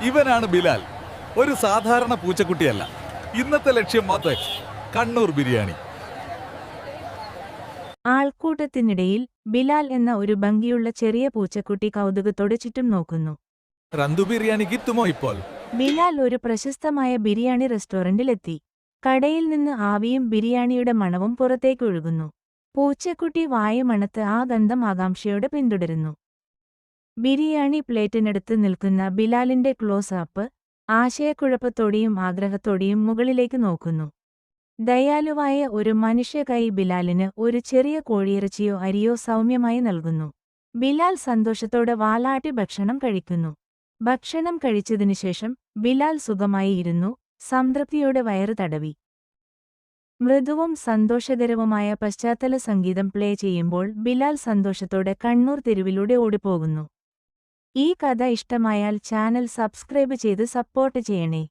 ഇവനാണ് ബിലാൽ. ഒരു സാധാരണ പൂച്ചക്കുട്ടിയല്ല. ഇന്നത്തെ ലക്ഷ്യം മാത്രം കണ്ണൂർ ബിരിയാണി. ആൾക്കൂട്ടത്തിനിടയിൽ ബിലാൽ എന്ന ഒരു ഭംഗിയുള്ള ചെറിയ പൂച്ചക്കുട്ടി കൗതുകത്തോടെ ചുറ്റും നോക്കുന്നു. റന്തു ബിരിയാണി കിട്ടുമോ ഇപ്പോൾ? ബിലാൽ ഒരു പ്രശസ്തമായ ബിരിയാണി റെസ്റ്റോറന്റിലെത്തി. കടയിൽ നിന്ന് ആവിയും ബിരിയാണിയുടെ മണവും പുറത്തേക്ക് ഒഴുകുന്നു. പൂച്ചക്കുട്ടി വായുമണത്ത് ആ ഗന്ധം ആകാംക്ഷയോടെ പിന്തുടരുന്നു. ബിരിയാണി പ്ലേറ്റിനടുത്ത് നിൽക്കുന്ന ബിലാലിന്റെ ക്ലോസ് അപ്പ് ആശയക്കുഴപ്പത്തോടെയും ആഗ്രഹത്തോടെയും മുകളിലേക്ക് നോക്കുന്നു. ദയാലുവായ ഒരു മനുഷ്യകൈ ബിലാലിന് ഒരു ചെറിയ കോഴിയിറച്ചിയോ അരിയോ സൗമ്യമായി നൽകുന്നു. ബിലാൽ സന്തോഷത്തോടെ വാലാട്ടി ഭക്ഷണം കഴിക്കുന്നു. ഭക്ഷണം കഴിച്ചതിനുശേഷം ബിലാൽ സുഖമായി ഇരുന്നു, സംതൃപ്തിയോടെ വയറ് തടവി. മൃദുവും സന്തോഷകരവുമായ പശ്ചാത്തല സംഗീതം പ്ലേ ചെയ്യുമ്പോൾ ബിലാൽ സന്തോഷത്തോടെ കണ്ണൂർ തെരുവിലൂടെ ഓടിപ്പോകുന്നു. ഈ കഥ ഇഷ്ടമായാൽ ചാനൽ സബ്സ്ക്രൈബ് ചെയ്ത് സപ്പോർട്ട് ചെയ്യണേ.